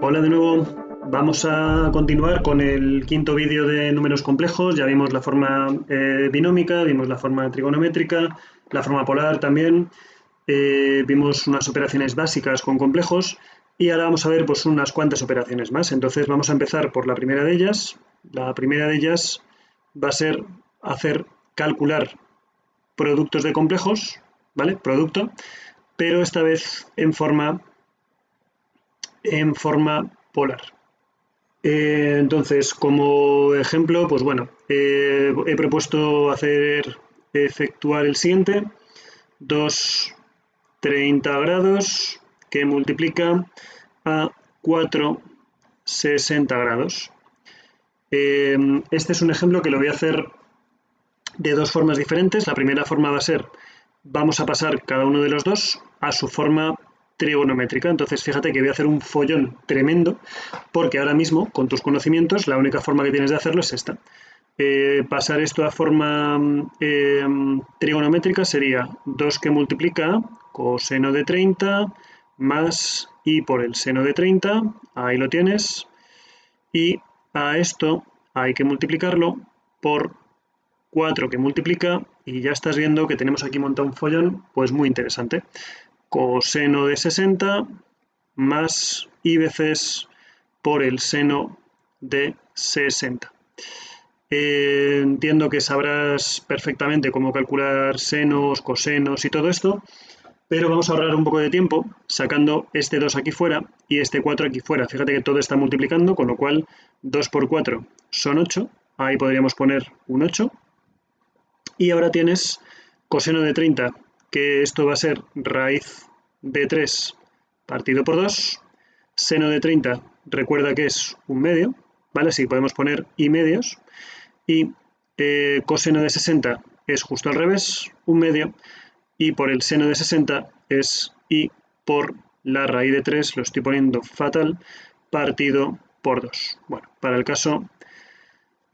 Hola de nuevo, vamos a continuar con el quinto vídeo de números complejos. Ya vimos la forma binómica, vimos la forma trigonométrica, la forma polar también, vimos unas operaciones básicas con complejos y ahora vamos a ver pues unas cuantas operaciones más. Entonces vamos a empezar por la primera de ellas. La primera de ellas va a ser calcular productos de complejos, ¿vale? Producto, pero esta vez en forma polar. Entonces, como ejemplo, pues bueno, he propuesto efectuar el siguiente: 2,30 grados que multiplica a 4,60 grados. Este es un ejemplo que lo voy a hacer de dos formas diferentes. La primera forma va a ser, vamos a pasar cada uno de los dos a su forma trigonométrica. Entonces fíjate que voy a hacer un follón tremendo, porque ahora mismo con tus conocimientos la única forma que tienes de hacerlo es esta. Pasar esto a forma trigonométrica sería 2 que multiplica coseno de 30 más i por el seno de 30, ahí lo tienes, y a esto hay que multiplicarlo por 4 que multiplica, y ya estás viendo que tenemos aquí montado un follón pues muy interesante. Coseno de 60 más i veces por el seno de 60. Entiendo que sabrás perfectamente cómo calcular senos, cosenos y todo esto, pero vamos a ahorrar un poco de tiempo sacando este 2 aquí fuera y este 4 aquí fuera. Fíjate que todo está multiplicando, con lo cual 2 por 4 son 8, ahí podríamos poner un 8. Y ahora tienes coseno de 30, que esto va a ser raíz de 3 partido por 2. Seno de 30, recuerda que es un medio, ¿vale? Así podemos poner i medios. Y coseno de 60 es justo al revés, un medio. Y por el seno de 60 es i por la raíz de 3, lo estoy poniendo fatal, partido por 2. Bueno, para el caso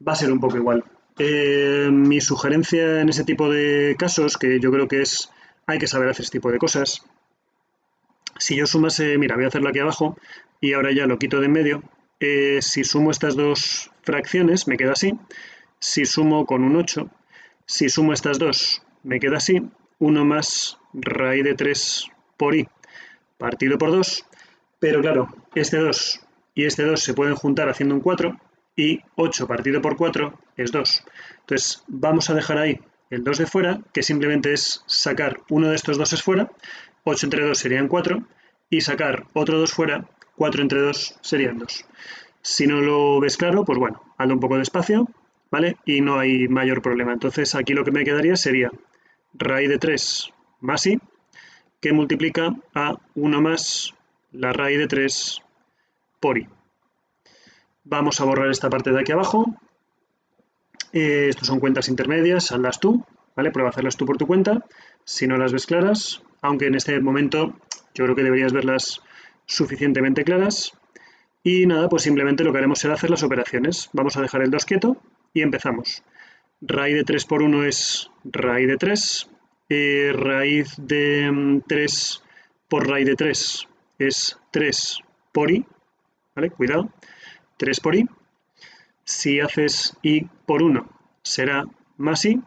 va a ser un poco igual. Mi sugerencia en ese tipo de casos, que yo creo que es, hay que saber hacer este tipo de cosas. Si yo sumase, mira, voy a hacerlo aquí abajo y ahora ya lo quito de en medio. Si sumo estas dos fracciones me queda así. Si sumo con un 8, si sumo estas dos me queda así. 1 más raíz de 3 por i partido por 2. Pero claro, este 2 y este 2 se pueden juntar haciendo un 4. Y 8 partido por 4 es 2. Entonces vamos a dejar ahí el 2 de fuera, que simplemente es sacar uno de estos 2 fuera. 8 entre 2 serían 4, y sacar otro 2 fuera, 4 entre 2 serían 2. Si no lo ves claro, pues bueno, hazlo un poco despacio, ¿vale? Y no hay mayor problema. Entonces aquí lo que me quedaría sería raíz de 3 más i, que multiplica a 1 más la raíz de 3 por i. Vamos a borrar esta parte de aquí abajo. Estos son cuentas intermedias, hazlas tú, ¿vale? Prueba a hacerlas tú por tu cuenta, si no las ves claras, aunque en este momento yo creo que deberías verlas suficientemente claras. Y nada, pues simplemente lo que haremos será hacer las operaciones. Vamos a dejar el 2 quieto y empezamos. Raíz de 3 por 1 es raíz de 3. Raíz de 3 por raíz de 3 es 3 por i, ¿vale? Cuidado, 3 por i. Si haces i por 1 será más i,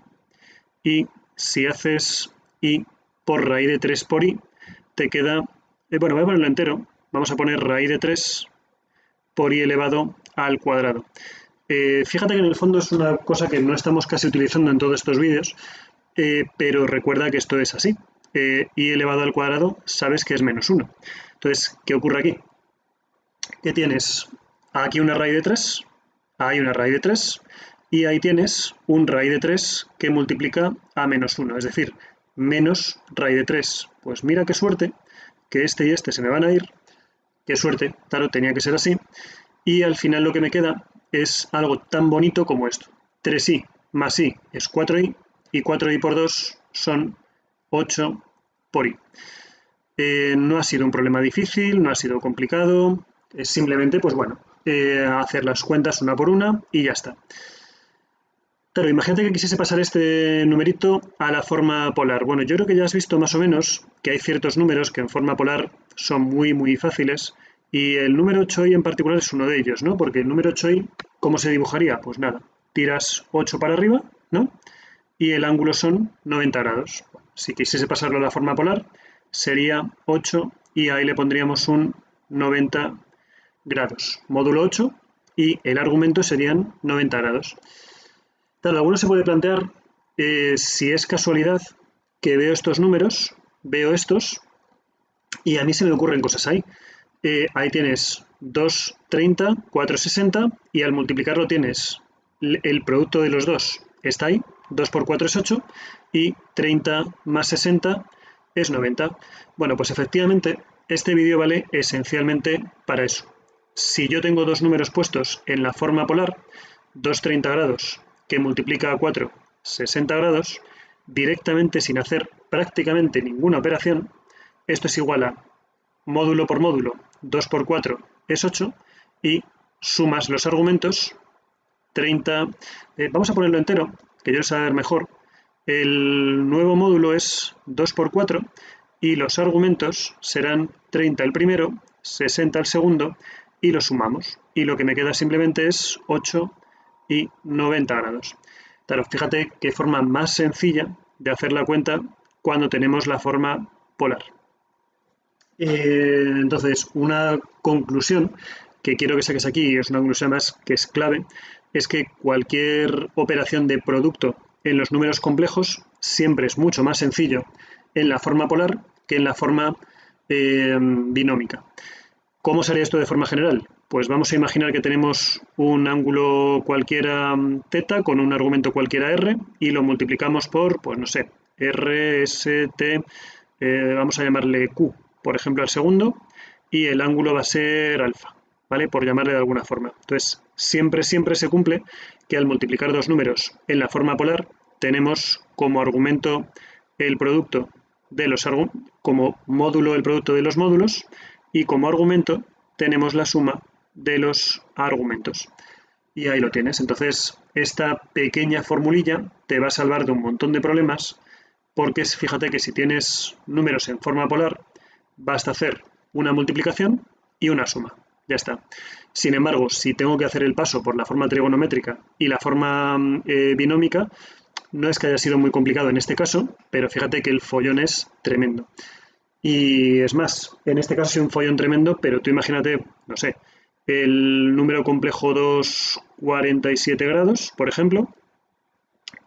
y si haces i por raíz de 3 por i te queda, bueno, voy a ponerlo entero, vamos a poner raíz de 3 por i elevado al cuadrado. Fíjate que en el fondo es una cosa que no estamos casi utilizando en todos estos vídeos, pero recuerda que esto es así. I elevado al cuadrado sabes que es menos 1. Entonces, ¿qué ocurre aquí? Que tienes aquí una raíz de 3, hay una raíz de 3, y ahí tienes un raíz de 3 que multiplica a menos 1, es decir, menos raíz de 3. Pues mira qué suerte, que este y este se me van a ir. Qué suerte, claro, tenía que ser así. Y al final lo que me queda es algo tan bonito como esto. 3i más i es 4i, y 4i por 2 son 8 por i. No ha sido un problema difícil, no ha sido complicado, es simplemente, pues bueno, hacer las cuentas una por una y ya está. Claro, imagínate que quisiese pasar este numerito a la forma polar. Bueno, yo creo que ya has visto más o menos que hay ciertos números que en forma polar son muy fáciles y el número 8i en particular es uno de ellos, ¿no? Porque el número 8i, ¿cómo se dibujaría? Pues nada, tiras 8 para arriba, ¿no? Y el ángulo son 90 grados. Si quisiese pasarlo a la forma polar, sería 8 y ahí le pondríamos un 90 grados, módulo 8, y el argumento serían 90 grados. Claro, alguno se puede plantear si es casualidad que veo estos números, veo estos, y a mí se me ocurren cosas ahí. Ahí tienes 2,30, 4,60, y al multiplicarlo tienes el producto de los dos, está ahí, 2 por 4 es 8, y 30 más 60 es 90. Bueno, pues efectivamente, este vídeo vale esencialmente para eso. Si yo tengo dos números puestos en la forma polar, 2,30 grados que multiplica a 4, 60 grados, directamente sin hacer prácticamente ninguna operación, esto es igual a módulo por módulo, 2 por 4 es 8, y sumas los argumentos, 30, vamos a ponerlo entero, que yo lo saber mejor, el nuevo módulo es 2 por 4 y los argumentos serán 30 el primero, 60 el segundo, y lo sumamos. Y lo que me queda simplemente es 8 y 90 grados. Claro, fíjate qué forma más sencilla de hacer la cuenta cuando tenemos la forma polar. Entonces, una conclusión que quiero que saques aquí, es una conclusión más que es clave, es que cualquier operación de producto en los números complejos siempre es mucho más sencillo en la forma polar que en la forma binómica. ¿Cómo sería esto de forma general? Pues vamos a imaginar que tenemos un ángulo cualquiera θ con un argumento cualquiera r y lo multiplicamos por, pues no sé, r, s, t, vamos a llamarle q, por ejemplo, al segundo, y el ángulo va a ser alfa, ¿vale? Por llamarle de alguna forma. Entonces, siempre se cumple que al multiplicar dos números en la forma polar, tenemos como argumento el producto de los como módulo el producto de los módulos, y como argumento tenemos la suma de los argumentos. Y ahí lo tienes. Entonces, esta pequeña formulilla te va a salvar de un montón de problemas, porque fíjate que si tienes números en forma polar, basta hacer una multiplicación y una suma. Ya está. Sin embargo, si tengo que hacer el paso por la forma trigonométrica y la forma binómica, no es que haya sido muy complicado en este caso, pero fíjate que el follón es tremendo. Y es más, en este caso es un follón tremendo, pero tú imagínate, no sé, el número complejo 2, 47 grados, por ejemplo,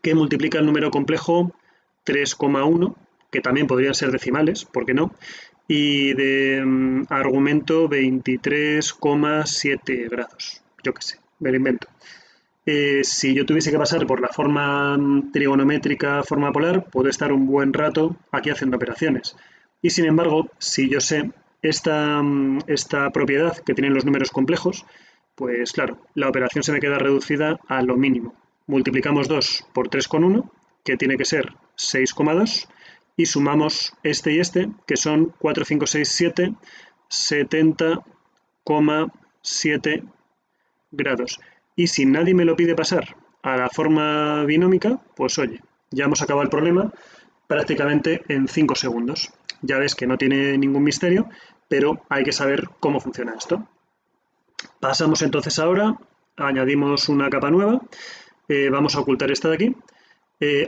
que multiplica el número complejo 3,1, que también podrían ser decimales, ¿por qué no? Y de argumento 23,7 grados, yo qué sé, me lo invento. Si yo tuviese que pasar por la forma trigonométrica, forma polar, puedo estar un buen rato aquí haciendo operaciones. Y sin embargo, si yo sé esta propiedad que tienen los números complejos, pues claro, la operación se me queda reducida a lo mínimo. Multiplicamos 2 por 3,1, que tiene que ser 6,2, y sumamos este y este, que son 4, 5, 6, 7, 70,7 grados. Y si nadie me lo pide pasar a la forma binómica, pues oye, ya hemos acabado el problema prácticamente en 5 segundos. Ya ves que no tiene ningún misterio, pero hay que saber cómo funciona esto. Pasamos entonces ahora, añadimos una capa nueva, vamos a ocultar esta de aquí,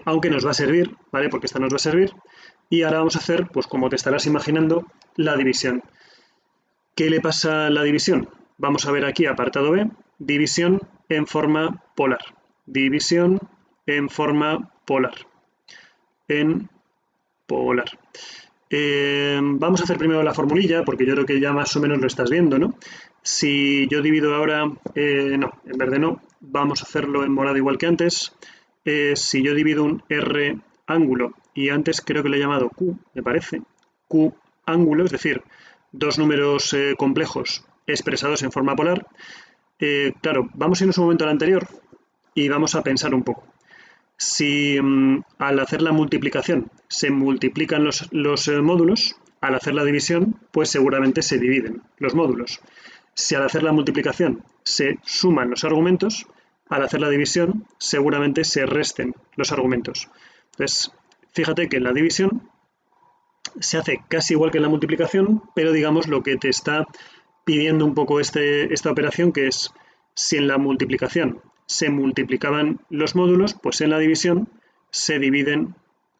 aunque nos va a servir, ¿vale? Porque esta nos va a servir. Y ahora vamos a hacer, pues como te estarás imaginando, la división. ¿Qué le pasa a la división? Vamos a ver aquí, apartado B, división en forma polar. División en forma polar. En polar. Vamos a hacer primero la formulilla, porque yo creo que ya más o menos lo estás viendo, ¿no? Si yo divido ahora, no, en verde no, vamos a hacerlo en morado igual que antes. Si yo divido un R ángulo, y antes creo que le he llamado Q, me parece, Q ángulo, es decir, dos números complejos expresados en forma polar, claro, vamos a irnos un momento al anterior y vamos a pensar un poco. Si al hacer la multiplicación se multiplican los módulos, al hacer la división, pues seguramente se dividen los módulos. Si al hacer la multiplicación se suman los argumentos, al hacer la división seguramente se resten los argumentos. Entonces, fíjate que en la división se hace casi igual que en la multiplicación, pero digamos lo que te está pidiendo un poco esta operación, que es si en la multiplicación se multiplicaban los módulos, pues en la división se dividen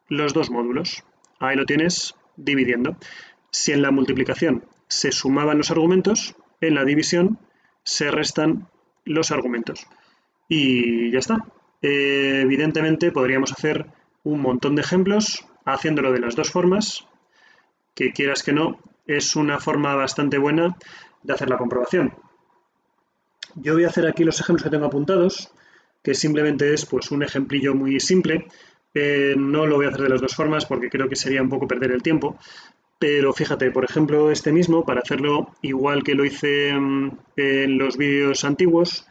los dos módulos. Ahí lo tienes dividiendo. Si en la multiplicación se sumaban los argumentos, en la división se restan los argumentos. Y ya está. Evidentemente podríamos hacer un montón de ejemplos haciéndolo de las dos formas, que quieras que no, es una forma bastante buena de hacer la comprobación. Yo voy a hacer aquí los ejemplos que tengo apuntados, que simplemente es pues un ejemplillo muy simple. No lo voy a hacer de las dos formas porque creo que sería un poco perder el tiempo, pero fíjate, por ejemplo, este mismo, para hacerlo igual que lo hice en los vídeos antiguos,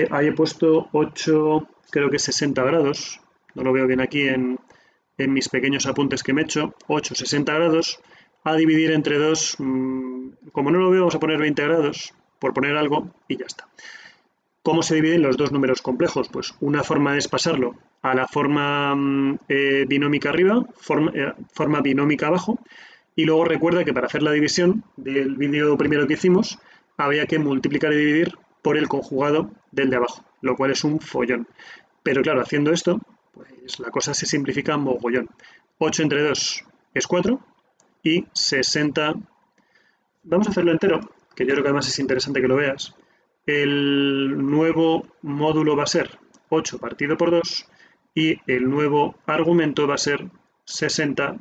ahí he puesto 8, creo que 60 grados, no lo veo bien aquí en mis pequeños apuntes que me he hecho, 8, 60 grados, a dividir entre 2, como no lo veo, vamos a poner 20 grados, por poner algo, y ya está. ¿Cómo se dividen los dos números complejos? Pues una forma es pasarlo a la forma binómica arriba, forma binómica abajo, y luego recuerda que para hacer la división del vídeo primero que hicimos, había que multiplicar y dividir por el conjugado del de abajo, lo cual es un follón. Pero claro, haciendo esto, pues la cosa se simplifica mogollón. 8 entre 2 es 4 y 60... Vamos a hacerlo entero, que yo creo que además es interesante que lo veas. El nuevo módulo va a ser 8 partido por 2 y el nuevo argumento va a ser 60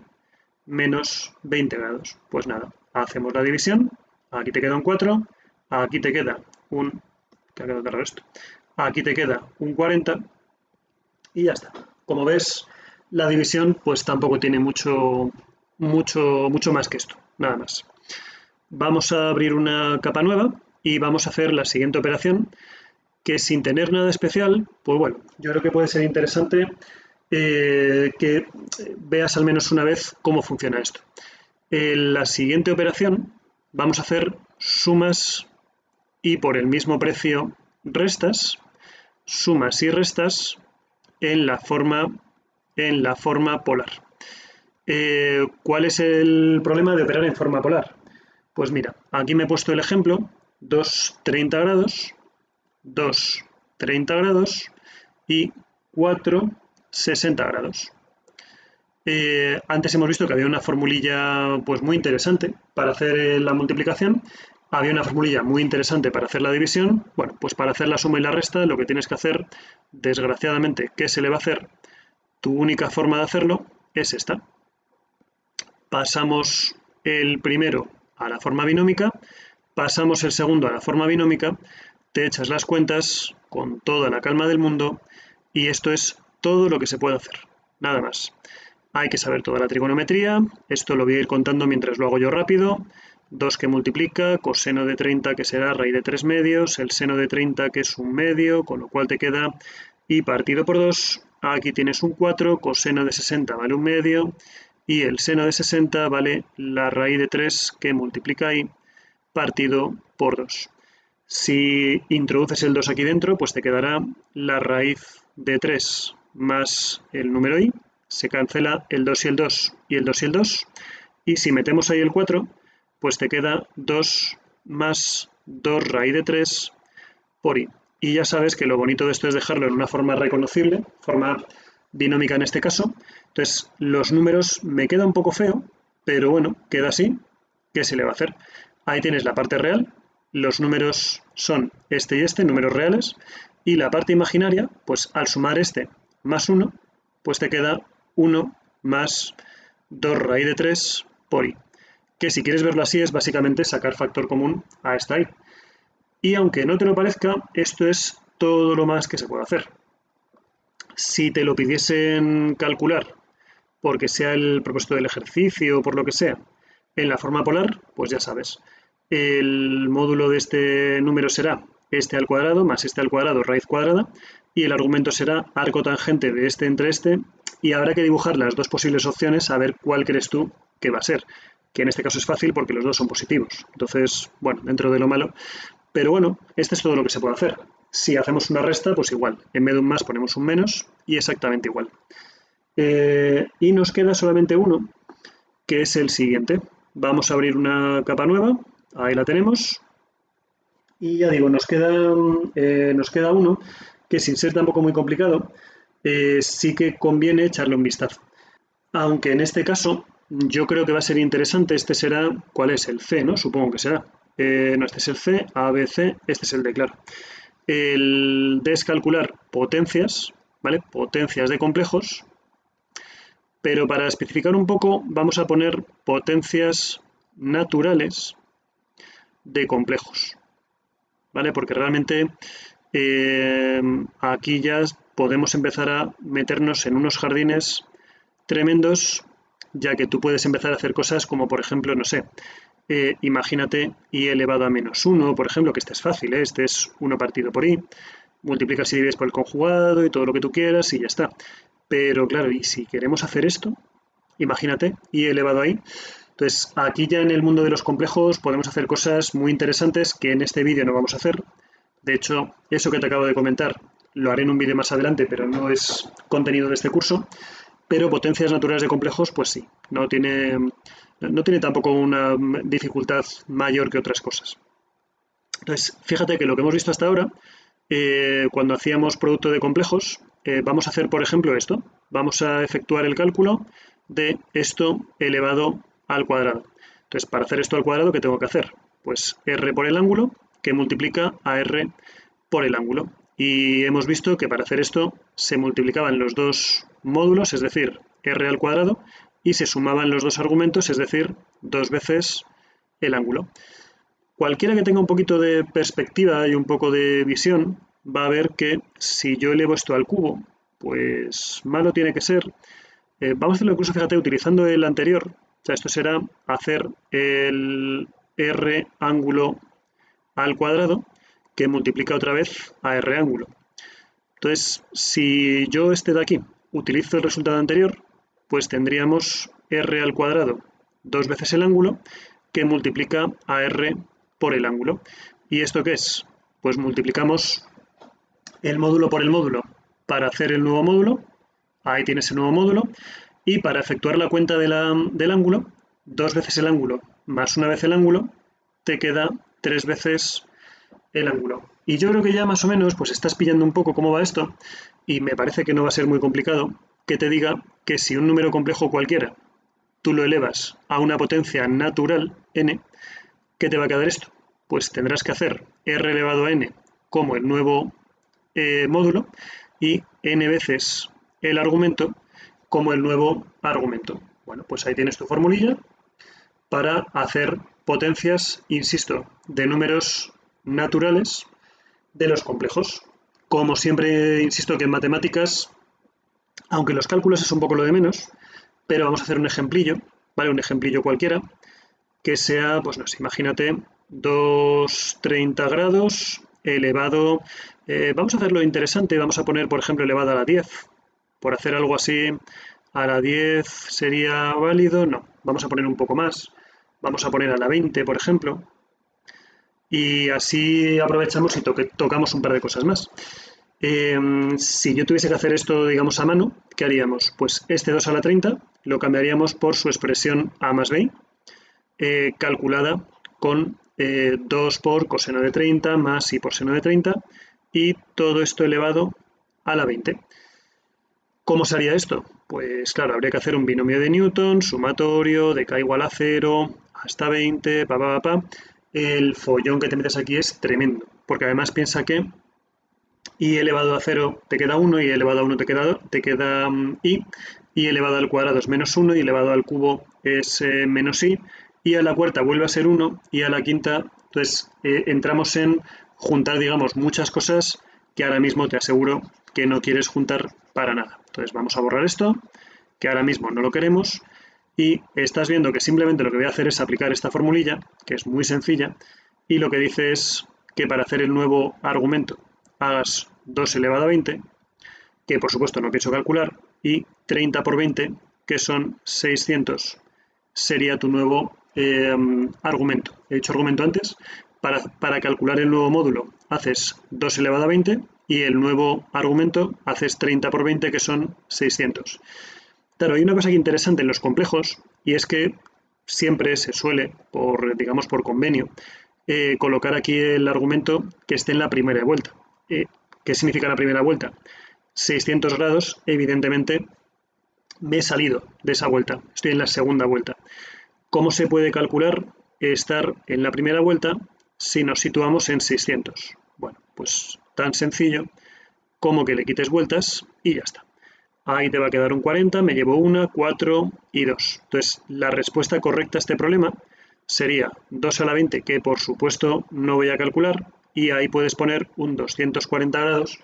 menos 20 grados. Pues nada, hacemos la división, aquí te queda un 4, aquí te queda un... ¿Qué ha quedado raro esto? Aquí te queda un 40 y ya está. Como ves, la división pues tampoco tiene mucho más que esto, nada más. Vamos a abrir una capa nueva y vamos a hacer la siguiente operación, que sin tener nada especial, pues bueno, yo creo que puede ser interesante que veas al menos una vez cómo funciona esto. En la siguiente operación vamos a hacer sumas y por el mismo precio restas, sumas y restas en la forma polar. ¿Cuál es el problema de operar en forma polar? Pues mira, aquí me he puesto el ejemplo, 2 30 grados, 2 30 grados y 4 60 grados. Antes hemos visto que había una formulilla pues muy interesante para hacer la multiplicación, había una formulilla muy interesante para hacer la división. Bueno, pues para hacer la suma y la resta lo que tienes que hacer, desgraciadamente, ¿qué se le va a hacer? Tu única forma de hacerlo es esta. Pasamos el primero a la forma binómica, pasamos el segundo a la forma binómica, te echas las cuentas con toda la calma del mundo y esto es todo lo que se puede hacer, nada más. Hay que saber toda la trigonometría, esto lo voy a ir contando mientras lo hago yo rápido. 2 que multiplica, coseno de 30 que será raíz de 3 medios, el seno de 30 que es 1 medio, con lo cual te queda y partido por 2, aquí tienes un 4, coseno de 60 vale 1 medio y el seno de 60 vale la raíz de 3 que multiplica ahí partido por 2. Si introduces el 2 aquí dentro, pues te quedará la raíz de 3 más el número i, se cancela el 2 y el 2 y el 2 y el 2, y si metemos ahí el 4, pues te queda 2 más 2 raíz de 3 por i. Y ya sabes que lo bonito de esto es dejarlo en una forma reconocible, forma binómica en este caso. Entonces, los números me queda un poco feo, pero bueno, queda así. ¿Qué se le va a hacer? Ahí tienes la parte real, los números son este y este, números reales, y la parte imaginaria, pues al sumar este más 1, pues te queda 1 más 2 raíz de 3 por i, que si quieres verlo así es básicamente sacar factor común a esta i. Y aunque no te lo parezca, esto es todo lo más que se puede hacer. Si te lo pidiesen calcular, porque sea el propósito del ejercicio o por lo que sea, en la forma polar, pues ya sabes, el módulo de este número será este al cuadrado más este al cuadrado raíz cuadrada y el argumento será arco tangente de este entre este y habrá que dibujar las dos posibles opciones a ver cuál crees tú que va a ser, que en este caso es fácil porque los dos son positivos. Entonces, bueno, dentro de lo malo, pero bueno, este es todo lo que se puede hacer. Si hacemos una resta, pues igual, en vez de un más ponemos un menos y exactamente igual. Y nos queda solamente uno, que es el siguiente. Vamos a abrir una capa nueva, ahí la tenemos, y ya digo, nos queda uno que, sin ser tampoco muy complicado, sí que conviene echarle un vistazo. Aunque en este caso yo creo que va a ser interesante, este será, ¿cuál es? El C, ¿no? Supongo que será. No, este es el C, A, B, C, este es el D, claro. El D es calcular potencias, ¿vale? Potencias de complejos, pero para especificar un poco vamos a poner potencias naturales de complejos, ¿vale? Porque realmente aquí ya podemos empezar a meternos en unos jardines tremendos, ya que tú puedes empezar a hacer cosas como, por ejemplo, no sé, imagínate i elevado a menos 1, por ejemplo, que este es fácil, este es 1 partido por i, multiplicas y divides por el conjugado y todo lo que tú quieras y ya está. Pero claro, y si queremos hacer esto, imagínate i elevado a i. Entonces, aquí ya en el mundo de los complejos podemos hacer cosas muy interesantes que en este vídeo no vamos a hacer. De hecho, eso que te acabo de comentar lo haré en un vídeo más adelante, pero no es contenido de este curso. Pero potencias naturales de complejos, pues sí, no tiene tampoco una dificultad mayor que otras cosas. Entonces, fíjate que lo que hemos visto hasta ahora, cuando hacíamos producto de complejos, vamos a hacer, por ejemplo, esto. Vamos a efectuar el cálculo de esto elevado al cuadrado. Entonces, para hacer esto al cuadrado, ¿qué tengo que hacer? Pues r por el ángulo, que multiplica a r por el ángulo. Y hemos visto que para hacer esto se multiplicaban los dos módulos, es decir, r al cuadrado, y se sumaban los dos argumentos, es decir, 2 veces el ángulo. Cualquiera que tenga un poquito de perspectiva y un poco de visión va a ver que si yo elevo esto al cubo, pues malo tiene que ser. Vamos a hacerlo incluso, fíjate, utilizando el anterior. O sea, esto será hacer el r ángulo al cuadrado, que multiplica otra vez a r ángulo. Entonces, si yo este de aquí utilizo el resultado anterior, pues tendríamos r al cuadrado 2 veces el ángulo, que multiplica a r por el ángulo. ¿Y esto qué es? Pues multiplicamos el módulo por el módulo para hacer el nuevo módulo. Ahí tienes el nuevo módulo. Y para efectuar la cuenta del ángulo, 2 veces el ángulo más 1 vez el ángulo, te queda 3 veces el ángulo. Y yo creo que ya más o menos pues estás pillando un poco cómo va esto, y me parece que no va a ser muy complicado que te diga que si un número complejo cualquiera tú lo elevas a una potencia natural, n, ¿qué te va a quedar esto? Pues tendrás que hacer r elevado a n como el nuevo módulo y n veces el argumento como el nuevo argumento. Bueno, pues ahí tienes tu formulilla para hacer potencias, insisto, de números naturales de los complejos. Como siempre, insisto que en matemáticas, aunque los cálculos es un poco lo de menos, pero vamos a hacer un ejemplillo, ¿vale? Un ejemplillo cualquiera, que sea, pues no sé, imagínate 230 grados elevado, vamos a hacerlo interesante, vamos a poner, por ejemplo, elevado a la 10, por hacer algo así, a la 10 sería válido, no, vamos a poner un poco más, vamos a poner a la 20, por ejemplo, y así aprovechamos y tocamos un par de cosas más. Si yo tuviese que hacer esto, digamos, a mano, ¿qué haríamos? Pues este 2 a la 30 lo cambiaríamos por su expresión a más b, calculada con 2 por coseno de 30 más i por seno de 30, y todo esto elevado a la 20. ¿Cómo se haría esto? Pues claro, habría que hacer un binomio de Newton, sumatorio, de k igual a 0, hasta 20, El follón que te metes aquí es tremendo, porque además piensa que i elevado a 0 te queda 1, y elevado a 1 te queda y elevado al cuadrado es menos 1, y elevado al cubo es menos i, y a la cuarta vuelve a ser 1, y a la quinta, entonces entramos en juntar, digamos, muchas cosas que ahora mismo te aseguro que no quieres juntar para nada. Entonces vamos a borrar esto, que ahora mismo no lo queremos, y estás viendo que simplemente lo que voy a hacer es aplicar esta formulilla, que es muy sencilla, y lo que dice es que para hacer el nuevo argumento hagas 2 elevado a 20, que por supuesto no pienso calcular, y 30 por 20, que son 600, sería tu nuevo argumento. He dicho argumento antes, para calcular el nuevo módulo haces 2 elevado a 20 y el nuevo argumento haces 30 por 20, que son 600. Claro, hay una cosa que interesante en los complejos, y es que siempre se suele, digamos por convenio, colocar aquí el argumento que esté en la primera vuelta. ¿Qué significa la primera vuelta? 600 grados, evidentemente, me he salido de esa vuelta, estoy en la segunda vuelta. ¿Cómo se puede calcular estar en la primera vuelta si nos situamos en 600? Bueno, pues tan sencillo como que le quites vueltas y ya está. Ahí te va a quedar un 40, me llevo 1, 4 y 2. Entonces, la respuesta correcta a este problema sería 2 a la 20, que por supuesto no voy a calcular, y ahí puedes poner un 240 grados,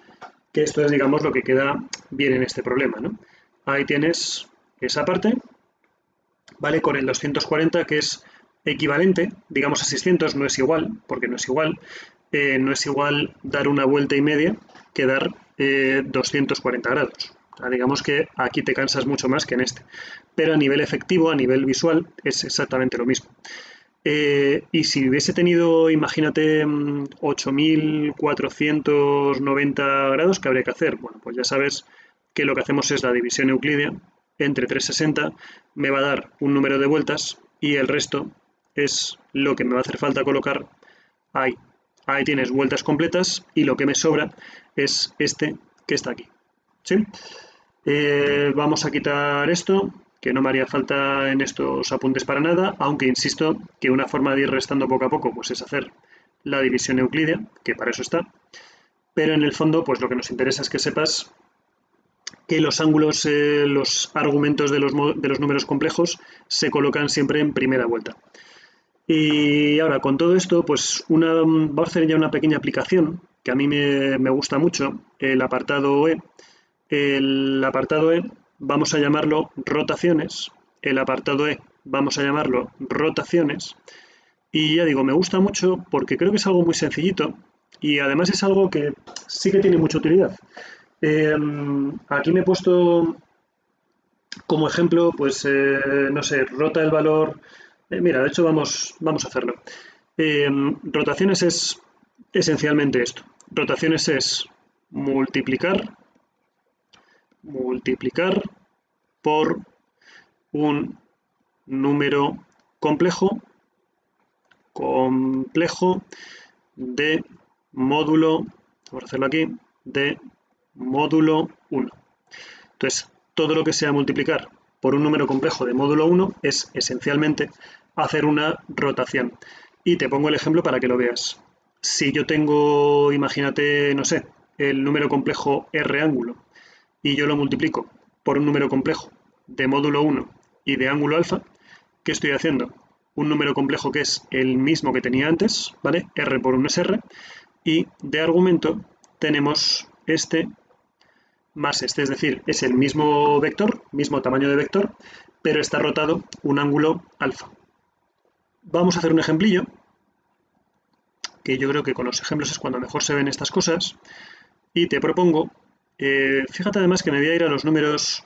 que esto es, digamos, lo que queda bien en este problema, ¿no? Ahí tienes esa parte, ¿vale? Con el 240, que es equivalente, digamos, a 600, no es igual, porque no es igual. No es igual dar una vuelta y media que dar 240 grados. O sea, digamos que aquí te cansas mucho más que en este. Pero a nivel efectivo, a nivel visual, es exactamente lo mismo. Y si hubiese tenido, imagínate, 8.490 grados, ¿qué habría que hacer? Bueno, pues ya sabes que lo que hacemos es la división euclídea entre 360, me va a dar un número de vueltas y el resto es lo que me va a hacer falta colocar ahí. Ahí tienes vueltas completas y lo que me sobra es este que está aquí. ¿Sí? Vamos a quitar esto, que no me haría falta en estos apuntes para nada, aunque insisto que una forma de ir restando poco a poco pues es hacer la división euclídea, que para eso está. Pero en el fondo, pues lo que nos interesa es que sepas que los ángulos, los argumentos de los números complejos se colocan siempre en primera vuelta. Y ahora, con todo esto, pues vamos a hacer ya una pequeña aplicación que a mí me gusta mucho, el apartado E. El apartado E vamos a llamarlo rotaciones, el apartado E vamos a llamarlo rotaciones, y ya digo, me gusta mucho porque creo que es algo muy sencillito y además es algo que sí que tiene mucha utilidad. Aquí me he puesto como ejemplo, pues, no sé, rota el valor. Mira, de hecho vamos a hacerlo. Rotaciones es esencialmente esto. Rotaciones es multiplicar por un número complejo de módulo, vamos a hacerlo aquí, de módulo 1. Entonces, todo lo que sea multiplicar por un número complejo de módulo 1 es esencialmente hacer una rotación. Y te pongo el ejemplo para que lo veas. Si yo tengo, imagínate, no sé, el número complejo R ángulo, y yo lo multiplico por un número complejo de módulo 1 y de ángulo alfa, ¿qué estoy haciendo? Un número complejo que es el mismo que tenía antes, ¿vale? R por 1 es R, y de argumento tenemos este más este, es decir, es el mismo vector, mismo tamaño de vector, pero está rotado un ángulo alfa. Vamos a hacer un ejemplillo, que yo creo que con los ejemplos es cuando mejor se ven estas cosas, y te propongo, fíjate además que me voy a ir a los números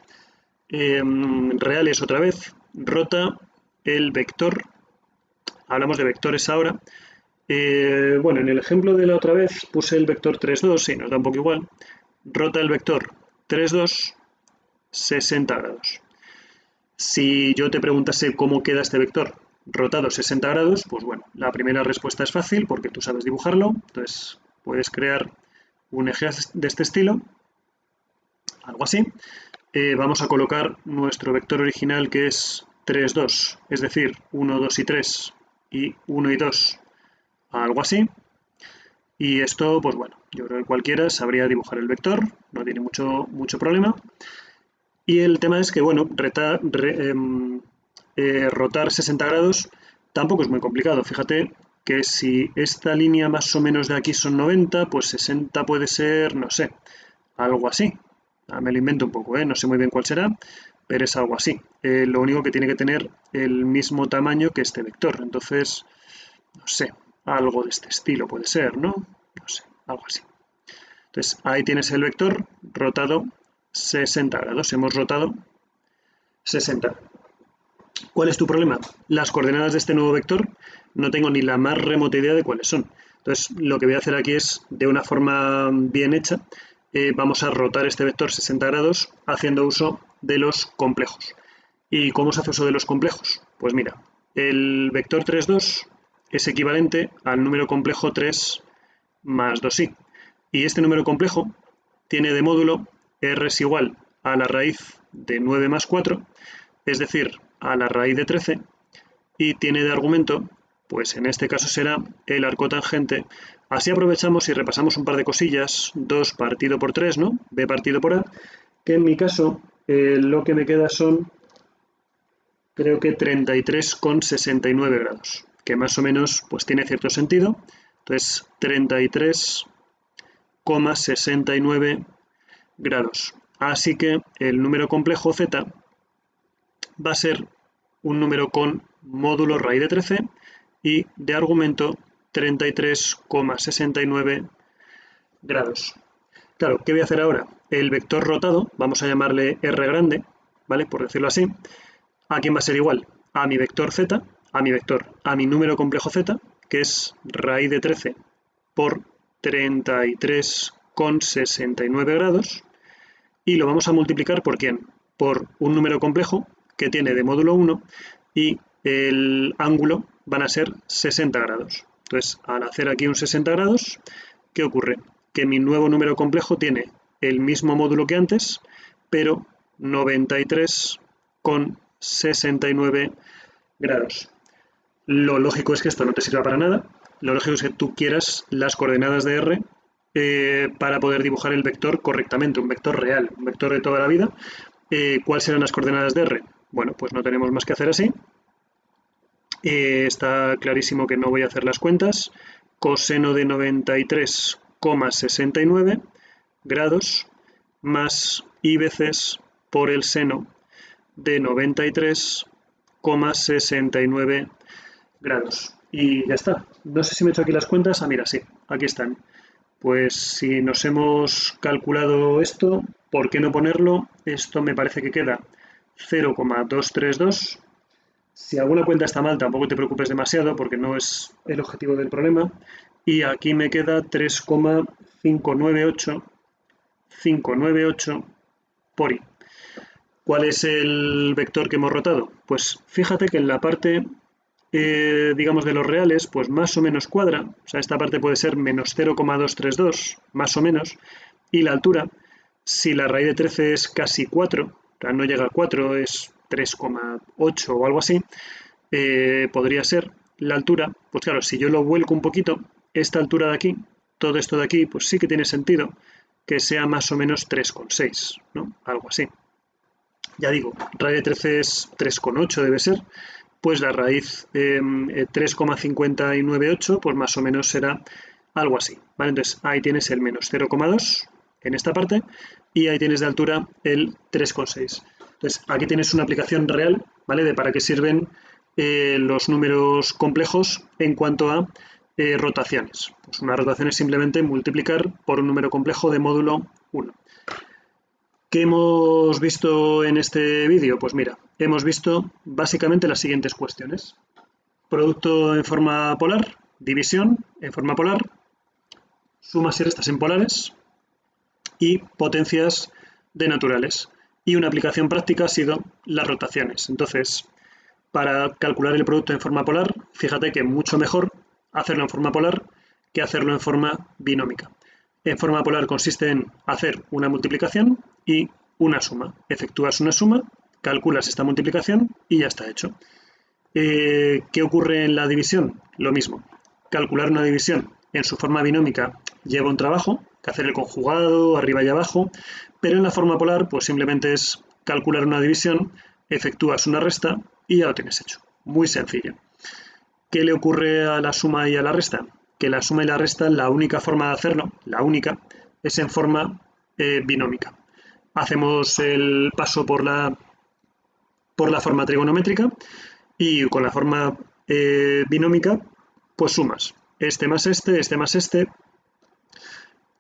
reales otra vez, rota el vector, hablamos de vectores ahora. Bueno, en el ejemplo de la otra vez puse el vector 3, 2, sí, nos da un poco igual. Rota el vector 3, 2, 60 grados. Si yo te preguntase cómo queda este vector rotado 60 grados, pues bueno, la primera respuesta es fácil porque tú sabes dibujarlo, entonces puedes crear un eje de este estilo, algo así. Vamos a colocar nuestro vector original, que es 3, 2, es decir, 1, 2 y 3 y 1 y 2, algo así. Y esto, pues bueno, yo creo que cualquiera sabría dibujar el vector, no tiene mucho problema. Y el tema es que, bueno, rotar 60 grados tampoco es muy complicado. Fíjate que si esta línea más o menos de aquí son 90, pues 60 puede ser, no sé, algo así. Me lo invento un poco, no sé muy bien cuál será, pero es algo así. Lo único que tiene que tener el mismo tamaño que este vector. Entonces, no sé, algo de este estilo puede ser, ¿no? No sé, algo así. Entonces, ahí tienes el vector rotado 60 grados. Hemos rotado 60. ¿Cuál es tu problema? Las coordenadas de este nuevo vector no tengo ni la más remota idea de cuáles son. Entonces, lo que voy a hacer aquí es, de una forma bien hecha, vamos a rotar este vector 60 grados haciendo uso de los complejos. ¿Y cómo se hace uso de los complejos? Pues mira, el vector 3, 2 es equivalente al número complejo 3 más 2i. Y este número complejo tiene de módulo r es igual a la raíz de 9 más 4, es decir, a la raíz de 13, y tiene de argumento, pues en este caso será el arco tangente. Así aprovechamos y repasamos un par de cosillas, 2 partido por 3, ¿no? B partido por A, que en mi caso lo que me queda son, creo que 33,69 grados, que más o menos pues tiene cierto sentido. Entonces, 33,69 grados. Así que el número complejo z va a ser un número con módulo raíz de 13 y de argumento 33,69 grados. Claro, ¿qué voy a hacer ahora? El vector rotado, vamos a llamarle R grande, ¿vale? Por decirlo así. ¿A quién va a ser igual? A mi vector z, a mi número complejo z, que es raíz de 13 por 33,69 grados, y lo vamos a multiplicar ¿por quién? Por un número complejo que tiene de módulo 1 y el ángulo van a ser 60 grados. Entonces, al hacer aquí un 60 grados, ¿qué ocurre? Que mi nuevo número complejo tiene el mismo módulo que antes, pero 93,69 grados. Lo lógico es que esto no te sirva para nada. Lo lógico es que tú quieras las coordenadas de R para poder dibujar el vector correctamente, un vector real, un vector de toda la vida. ¿Cuáles serán las coordenadas de R? Bueno, pues no tenemos más que hacer así. Está clarísimo que no voy a hacer las cuentas. Coseno de 93,69 grados más i veces por el seno de 93,69 grados. Y ya está. No sé si me he hecho aquí las cuentas. Ah, mira, sí, aquí están. Pues si nos hemos calculado esto, ¿por qué no ponerlo? Esto me parece que queda 0,232. Si alguna cuenta está mal, tampoco te preocupes demasiado porque no es el objetivo del problema. Y aquí me queda 3,598 por i. ¿Cuál es el vector que hemos rotado? Pues fíjate que en la parte, digamos, de los reales, pues más o menos cuadra. O sea, esta parte puede ser menos 0,232, más o menos. Y la altura, si la raíz de 13 es casi 4, o sea, no llega a 4, es 3,8 o algo así, podría ser la altura. Pues claro, si yo lo vuelco un poquito, esta altura de aquí, todo esto de aquí, pues sí que tiene sentido que sea más o menos 3,6, ¿no? Algo así. Ya digo, raíz de 13 es 3,8 debe ser, pues la raíz 3,598, pues más o menos será algo así, ¿vale? Entonces ahí tienes el menos 0,2 en esta parte y ahí tienes de altura el 3,6. Entonces aquí tienes una aplicación real, ¿vale? De para qué sirven los números complejos en cuanto a rotaciones. Pues una rotación es simplemente multiplicar por un número complejo de módulo 1. ¿Qué hemos visto en este vídeo? Pues mira, hemos visto básicamente las siguientes cuestiones. Producto en forma polar, división en forma polar, sumas y restas en polares y potencias de naturales. Y una aplicación práctica ha sido las rotaciones. Entonces, para calcular el producto en forma polar, fíjate que mucho mejor hacerlo en forma polar que hacerlo en forma binómica. En forma polar consiste en hacer una multiplicación y una suma. Efectúas una suma, calculas esta multiplicación y ya está hecho. ¿Qué ocurre en la división? Lo mismo. Calcular una división en su forma binómica lleva un trabajo, que hacer el conjugado, arriba y abajo, pero en la forma polar pues simplemente es calcular una división, efectúas una resta y ya lo tienes hecho. Muy sencillo. ¿Qué le ocurre a la suma y a la resta? Que la suma y la resta, la única forma de hacerlo, la única, es en forma binómica. Hacemos el paso por la forma trigonométrica y con la forma binómica, pues sumas. Este más este,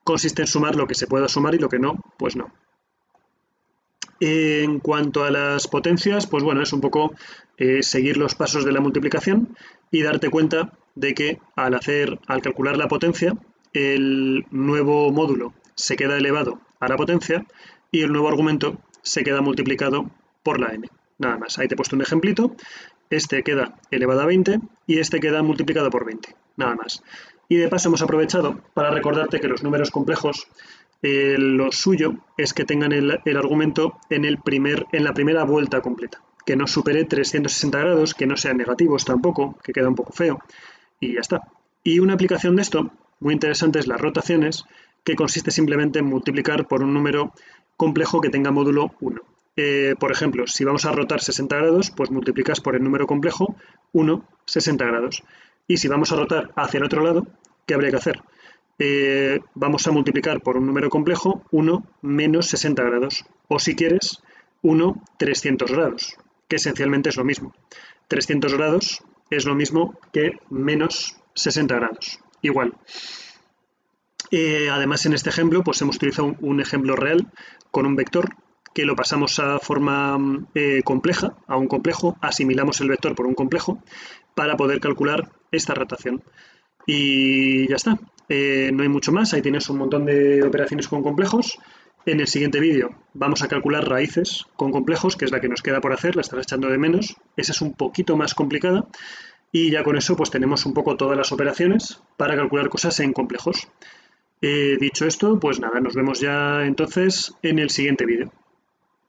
consiste en sumar lo que se pueda sumar y lo que no, pues no. En cuanto a las potencias, pues bueno, es un poco seguir los pasos de la multiplicación y darte cuenta de que al calcular la potencia, el nuevo módulo se queda elevado a la potencia y el nuevo argumento se queda multiplicado por la n. Nada más, ahí te he puesto un ejemplito, este queda elevado a 20 y este queda multiplicado por 20, nada más. Y de paso hemos aprovechado para recordarte que los números complejos, lo suyo es que tengan el argumento en la primera vuelta completa, que no supere 360 grados, que no sean negativos tampoco, que queda un poco feo, y ya está. Y una aplicación de esto muy interesante es las rotaciones, que consiste simplemente en multiplicar por un número complejo que tenga módulo 1. Por ejemplo, si vamos a rotar 60 grados, pues multiplicas por el número complejo 1, 60 grados. Y si vamos a rotar hacia el otro lado, ¿qué habría que hacer? Vamos a multiplicar por un número complejo 1 menos 60 grados. O si quieres, 1 300 grados, que esencialmente es lo mismo. 300 grados es lo mismo que menos 60 grados. Igual. Además, en este ejemplo, pues hemos utilizado un ejemplo real con un vector que lo pasamos a forma compleja, a un complejo, asimilamos el vector por un complejo para poder calcular esta rotación. Y ya está. No hay mucho más, ahí tienes un montón de operaciones con complejos. En el siguiente vídeo vamos a calcular raíces con complejos, que es la que nos queda por hacer, la estarás echando de menos. Esa es un poquito más complicada y ya con eso pues tenemos un poco todas las operaciones para calcular cosas en complejos. Dicho esto, pues nada, nos vemos ya entonces en el siguiente vídeo.